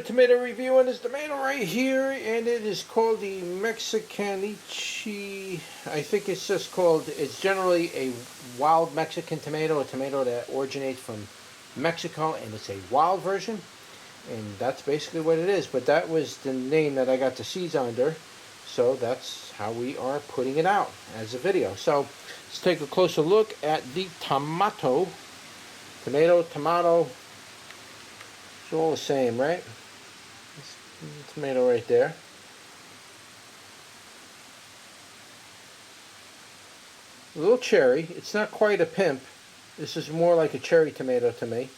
tomato review on this tomato right here, and it is called the Mexikanische. I think it's just called, it's generally a wild Mexican tomato, a tomato that originates from Mexico, and it's a wild version, and that's basically what it is. But that was the name that I got the seeds under, so that's how we are putting it out as a video. So let's take a closer look at the tomato. Tomato. It's all the same, right? Tomato right there. A little cherry. It's not quite a pimp. This is more like a cherry tomato to me.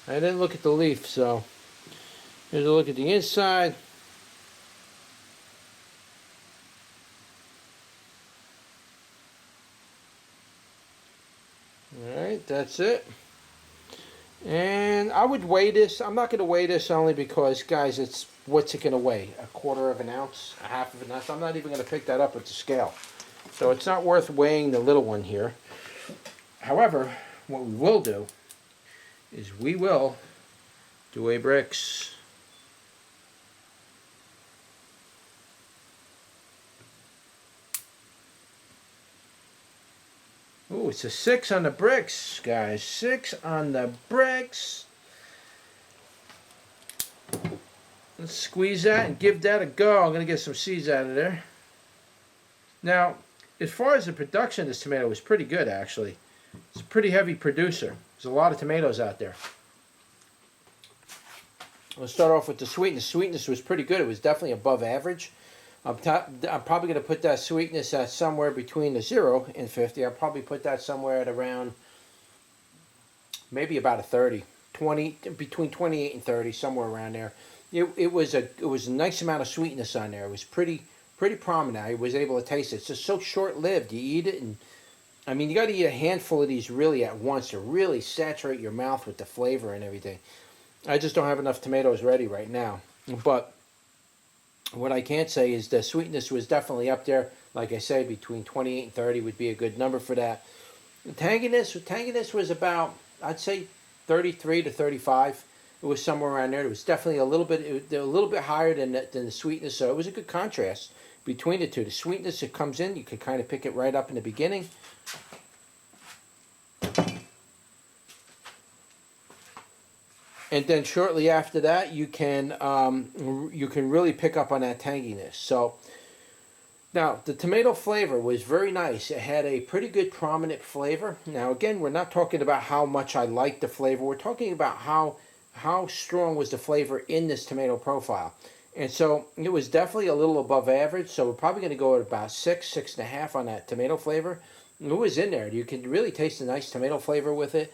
I didn't look at the leaf, so here's a look at the inside. Alright, that's it. And I would weigh this. I'm not going to weigh this only because, guys, it's what's it going to weigh? A quarter of an ounce? A half of an ounce? I'm not even going to pick that up with the scale. So it's not worth weighing the little one here. However, what we will do is we will do a bricks. Oh, it's a 6 on the bricks, guys. 6 on the bricks. Let's squeeze that and give that a go. I'm going to get some seeds out of there. Now, as far as the production of this tomato was pretty good, actually. It's a pretty heavy producer. There's a lot of tomatoes out there. Let's start off with the sweetness. Sweetness was pretty good. It was definitely above average. I'm probably going to put that sweetness at somewhere between the 0 and 50. I'll probably put that somewhere at around maybe about a 30, 20, between 28 and 30, somewhere around there. It was a nice amount of sweetness on there. It was pretty prominent. I was able to taste it. It's just so short-lived. You eat it, and I mean, you got to eat a handful of these really at once to really saturate your mouth with the flavor and everything. I just don't have enough tomatoes ready right now, but what I can't say is the sweetness was definitely up there. Like I say, between 28 and 30 would be a good number for that. The tanginess was about, I'd say, 33 to 35. It was somewhere around there. It was definitely a little bit higher than the sweetness, so it was a good contrast between the two. The sweetness that comes in, you can kind of pick it right up in the beginning. And then shortly after that, you can really pick up on that tanginess. So now the tomato flavor was very nice. It had a pretty good prominent flavor. Now again, we're not talking about how much I like the flavor. We're talking about how strong was the flavor in this tomato profile. And so it was definitely a little above average. So we're probably going to go at about 6, 6.5 on that tomato flavor. It was in there. You can really taste the nice tomato flavor with it.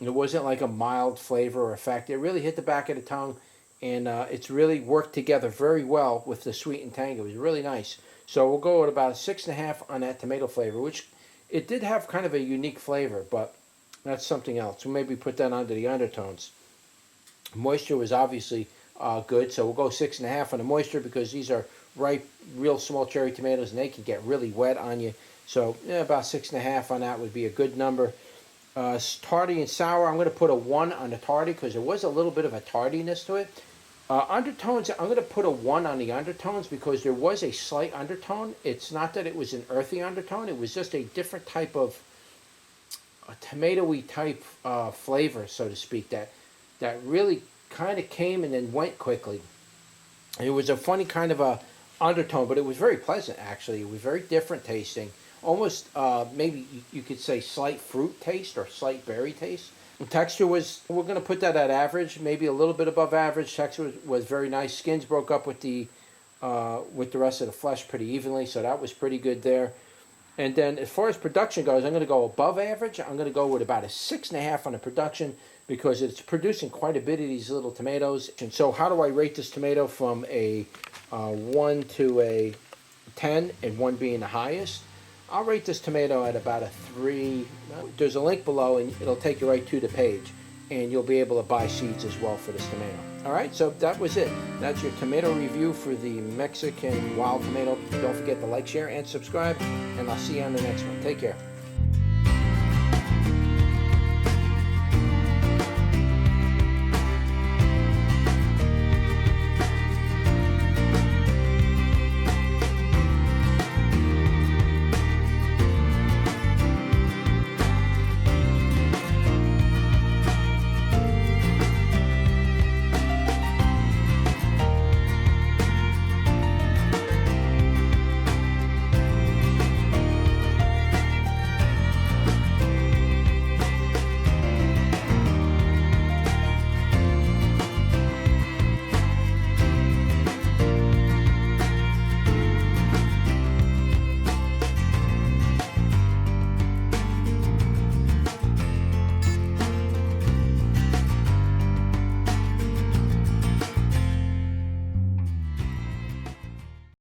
It wasn't like a mild flavor or effect. It really hit the back of the tongue, and it's really worked together very well with the sweet and tang. It was really nice. So we'll go at about a 6.5 on that tomato flavor, which it did have kind of a unique flavor, but that's something else. We'll maybe put that under the undertones. Moisture was obviously good, so we'll go 6.5 on the moisture because these are ripe, real small cherry tomatoes, and they can get really wet on you. So yeah, about 6.5 on that would be a good number. Tardy and sour, I'm going to put a 1 on the tardy because there was a little bit of a tardiness to it. Undertones, I'm going to put a 1 on the undertones because there was a slight undertone. It's not that it was an earthy undertone. It was just a different type of tomatoey type flavor, so to speak, that really kind of came and then went quickly. It was a funny kind of a undertone, but it was very pleasant, actually. It was very different tasting. Almost maybe you could say slight fruit taste or slight berry taste. The texture was, we're going to put that at average, maybe a little bit above average. Texture was very nice. Skins broke up with the rest of the flesh pretty evenly, so that was pretty good there. And then as far as production goes, I'm going to go above average. I'm going to go with about a 6.5 on the production because it's producing quite a bit of these little tomatoes. And so how do I rate this tomato from a 1 to a 10, and 1 being the highest? I'll rate this tomato at about a 3. There's a link below, and it'll take you right to the page, and you'll be able to buy seeds as well for this tomato. All right, so that was it. That's your tomato review for the Mexican wild tomato. Don't forget to like, share, and subscribe, and I'll see you on the next one. Take care.